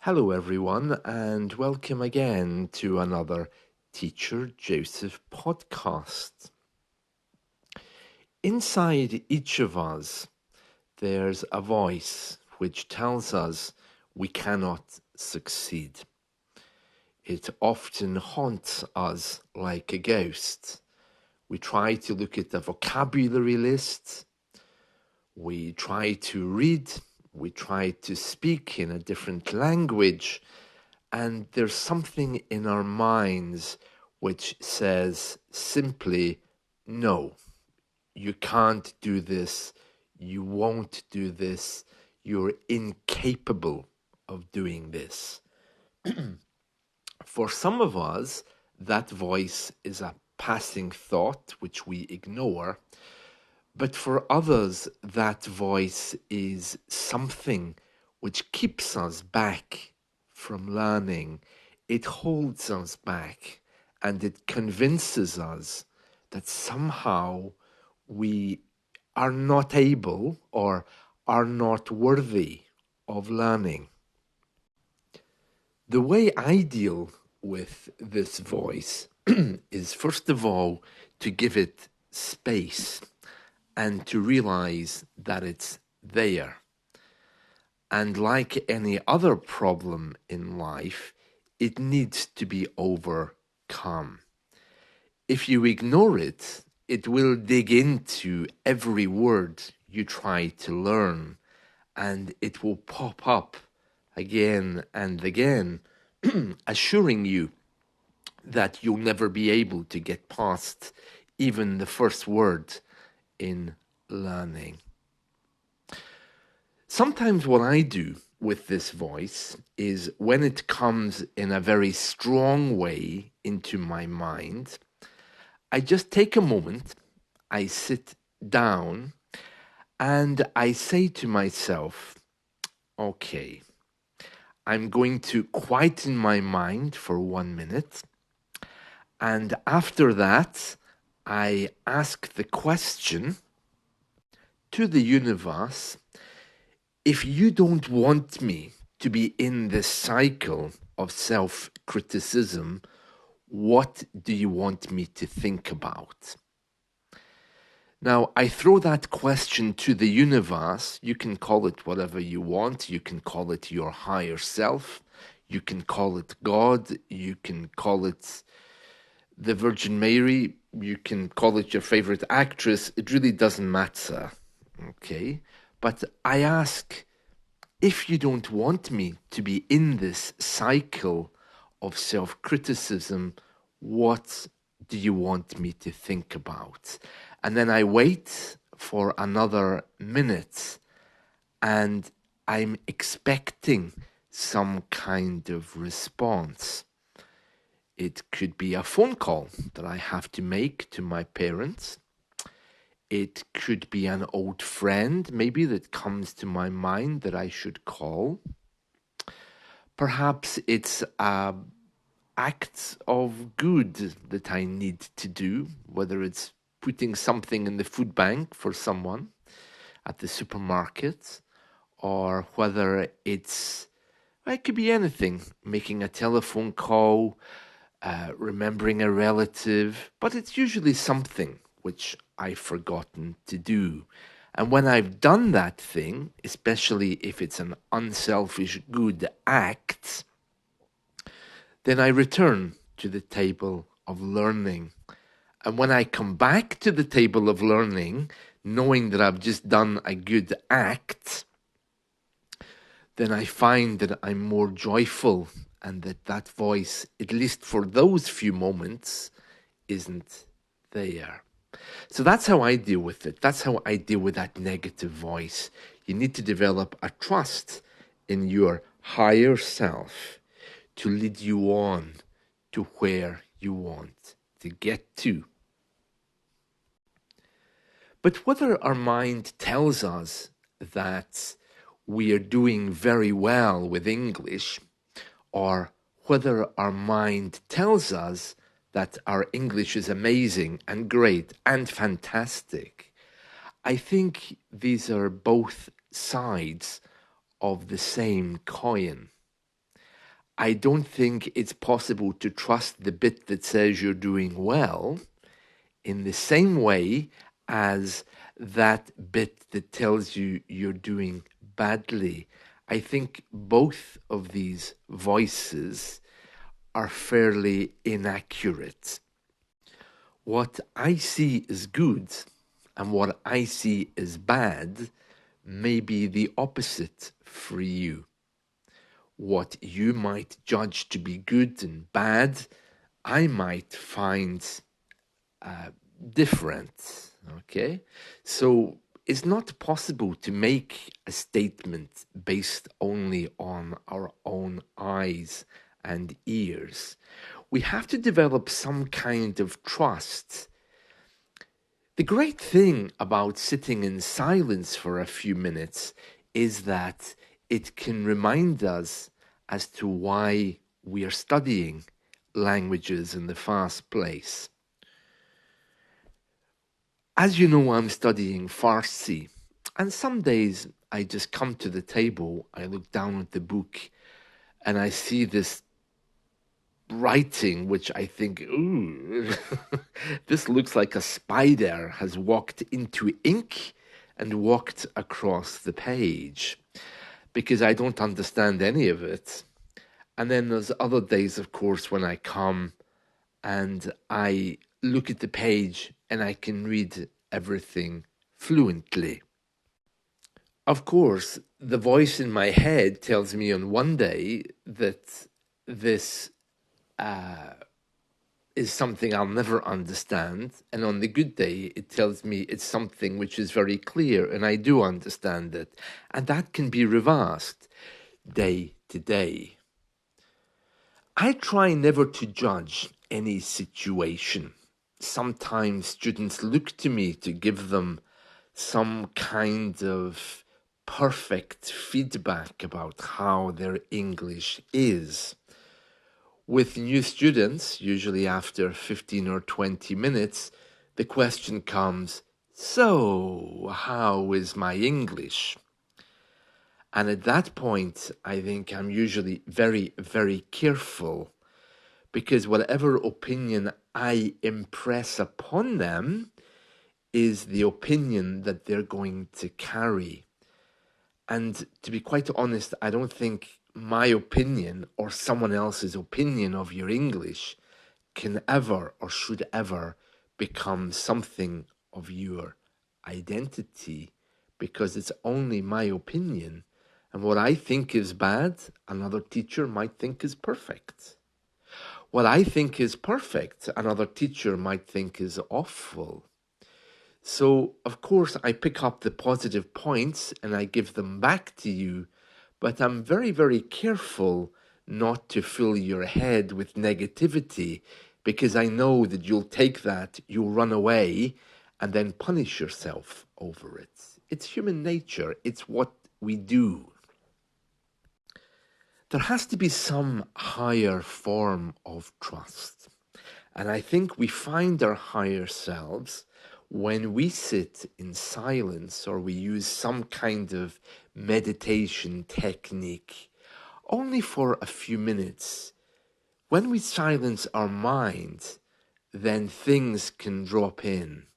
Hello, everyone, and welcome again to another Teacher Joseph podcast. Inside each of us, there's a voice which tells us we cannot succeed. It often haunts us like a ghost. We try to look at the vocabulary list, we try to read, we try to speak in a different language, and there's something in our minds which says simply, no, you can't do this, you won't do this, you're incapable of doing this. For some of us, that voice is a passing thought which we ignore. But for others, that voice is something which keeps us back from learning. It holds us back and it convinces us that somehow we are not able or are not worthy of learning. The way I deal with this voice is, first of all, to give it space and to realize that it's there. And like any other problem in life, it needs to be overcome. If you ignore it, it will dig into every word you try to learn, and it will pop up again and again, assuring you that you'll never be able to get past even the first word in learning. Sometimes what I do with this voice is, when it comes in a very strong way into my mind, I just take a moment, I sit down, and I say to myself, okay, I'm going to quieten my mind for 1 minute, and after that, I ask the question to the universe: if you don't want me to be in this cycle of self-criticism, what do you want me to think about? Now, I throw that question to the universe. You can call it whatever you want. You can call it your higher self. You can call it God. You can call it the Virgin Mary. You can call it your favorite actress. It really doesn't matter. Okay? But I ask, if you don't want me to be in this cycle of self-criticism, what do you want me to think about? And then I wait for another minute, and I'm expecting some kind of response. It could be a phone call that I have to make to my parents. It could be an old friend, maybe, that comes to my mind that I should call. Perhaps it's an act of good that I need to do, whether it's putting something in the food bank for someone at the supermarket, or whether it could be anything, making a telephone call, remembering a relative, but it's usually something which I've forgotten to do. And when I've done that thing, especially if it's an unselfish good act, then I return to the table of learning. And when I come back to the table of learning, knowing that I've just done a good act, then I find that I'm more joyful, and that voice, at least for those few moments, isn't there. So that's how I deal with it. That's how I deal with that negative voice. You need to develop a trust in your higher self to lead you on to where you want to get to. But whether our mind tells us that we are doing very well with English, or whether our mind tells us that our English is amazing and great and fantastic, I think these are both sides of the same coin. I don't think it's possible to trust the bit that says you're doing well in the same way as that bit that tells you you're doing badly. I think both of these voices are fairly inaccurate. What I see as good and what I see as bad may be the opposite for you. What you might judge to be good and bad, I might find different. Okay? So it's not possible to make a statement based only on our own eyes and ears. We have to develop some kind of trust. The great thing about sitting in silence for a few minutes is that it can remind us as to why we are studying languages in the first place. As you know, I'm studying Farsi, and some days I just come to the table, I look down at the book, and I see this writing, which I think, ooh, this looks like a spider has walked into ink and walked across the page, because I don't understand any of it. And then there's other days, of course, when I come and I look at the page and I can read everything fluently. Of course, the voice in my head tells me on one day that this is something I'll never understand, and on the good day, it tells me it's something which is very clear and I do understand it. And that can be reversed day to day. I try never to judge any situation. Sometimes students look to me to give them some kind of perfect feedback about how their English is. With new students, usually after 15 or 20 minutes, the question comes, so how is my English? And at that point, I think I'm usually very, very careful, because whatever opinion I impress upon them is the opinion that they're going to carry. And to be quite honest, I don't think my opinion or someone else's opinion of your English can ever or should ever become something of your identity, because it's only my opinion. And what I think is bad, another teacher might think is perfect. What I think is perfect, another teacher might think is awful. So, of course, I pick up the positive points and I give them back to you, but I'm very, very careful not to fill your head with negativity, because I know that you'll take that, you'll run away, and then punish yourself over it. It's human nature, it's what we do. There has to be some higher form of trust. And I think we find our higher selves when we sit in silence or we use some kind of meditation technique only for a few minutes. When we silence our mind, then things can drop in.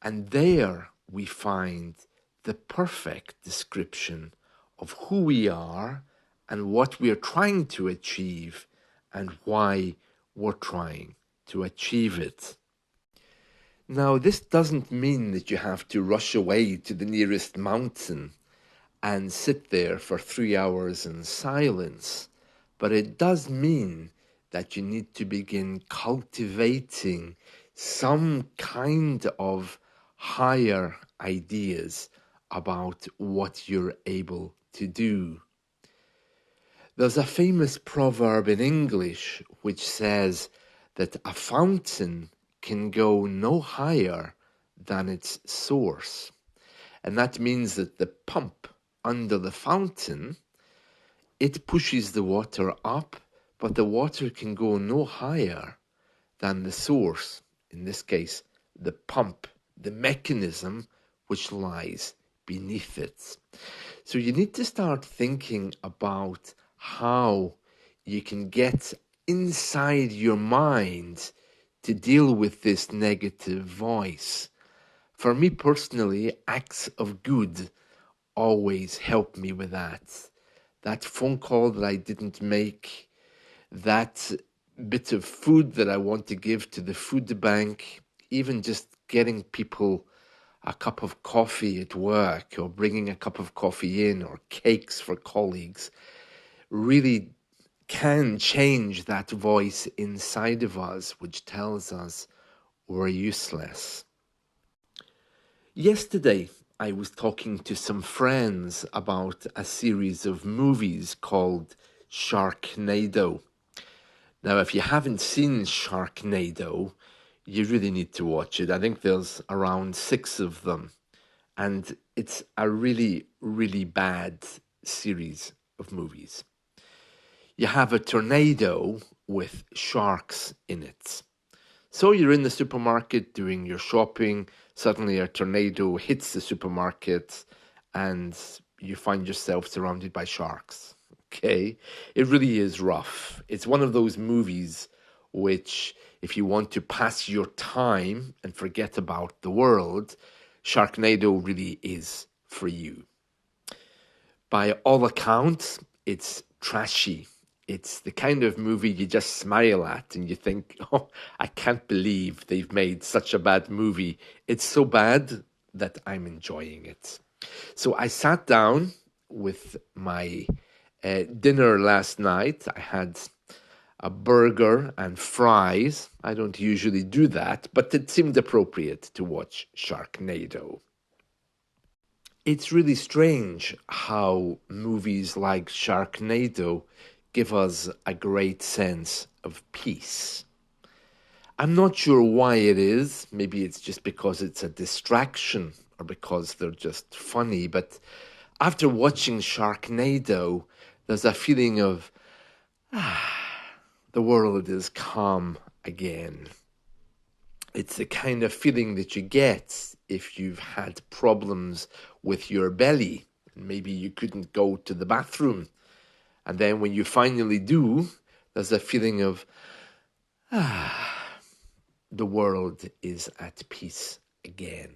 And there we find the perfect description of who we are and what we are trying to achieve and why we're trying to achieve it. Now, this doesn't mean that you have to rush away to the nearest mountain and sit there for 3 hours in silence, but it does mean that you need to begin cultivating some kind of higher ideas about what you're able to do. There's a famous proverb in English which says that a fountain can go no higher than its source. And that means that the pump under the fountain, it pushes the water up, but the water can go no higher than the source, in this case, the pump, the mechanism which lies beneath it. So you need to start thinking about how you can get inside your mind to deal with this negative voice. For me personally, acts of good always help me with that. That phone call that I didn't make, that bit of food that I want to give to the food bank, even just getting people a cup of coffee at work or bringing a cup of coffee in or cakes for colleagues really can change that voice inside of us which tells us we're useless. Yesterday, I was talking to some friends about a series of movies called Sharknado. Now, if you haven't seen Sharknado, you really need to watch it. I think there's around 6 of them, and it's a really, really bad series of movies. You have a tornado with sharks in it. So you're in the supermarket doing your shopping, suddenly a tornado hits the supermarket, and you find yourself surrounded by sharks. Okay? It really is rough. It's one of those movies which, if you want to pass your time and forget about the world, Sharknado really is for you. By all accounts, it's trashy. It's the kind of movie you just smile at and you think, oh, I can't believe they've made such a bad movie. It's so bad that I'm enjoying it. So I sat down with my dinner last night. I had a burger and fries. I don't usually do that, but it seemed appropriate to watch Sharknado. It's really strange how movies like Sharknado give us a great sense of peace. I'm not sure why it is. Maybe it's just because it's a distraction or because they're just funny. But after watching Sharknado, there's a feeling of, the world is calm again. It's the kind of feeling that you get if you've had problems with your belly. Maybe you couldn't go to the bathroom. And then when you finally do, there's a feeling of, the world is at peace again.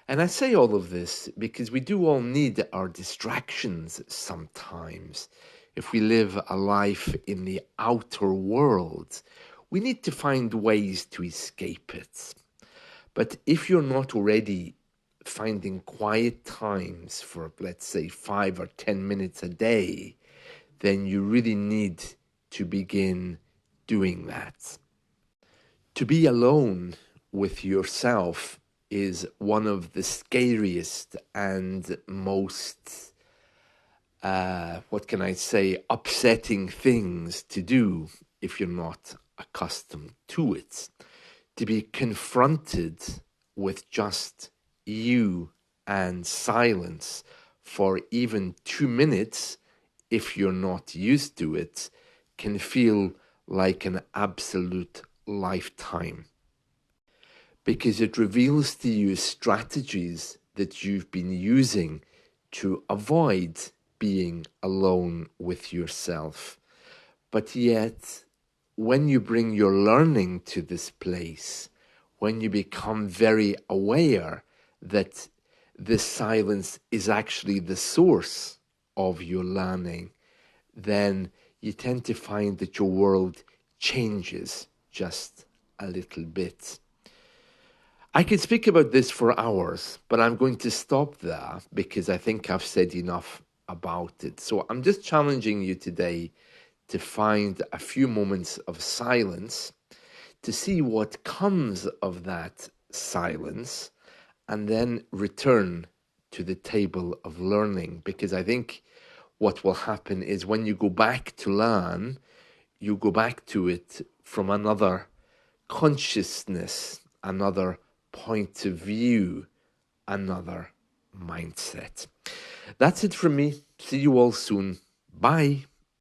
And I say all of this because we do all need our distractions sometimes. If we live a life in the outer world, we need to find ways to escape it. But if you're not already finding quiet times for, let's say, 5 or 10 minutes a day, then you really need to begin doing that. To be alone with yourself is one of the scariest and most, what can I say, upsetting things to do if you're not accustomed to it. To be confronted with just you and silence for even 2 minutes, if you're not used to it, can feel like an absolute lifetime. Because it reveals to you strategies that you've been using to avoid being alone with yourself. But yet, when you bring your learning to this place, when you become very aware that this silence is actually the source of your learning, then you tend to find that your world changes just a little bit. I could speak about this for hours, but I'm going to stop there because I think I've said enough about it. So I'm just challenging you today to find a few moments of silence, to see what comes of that silence, and then return to the table of learning. Because I think what will happen is when you go back to learn, you go back to it from another consciousness, another point of view, another mindset. That's it from me. See you all soon. Bye.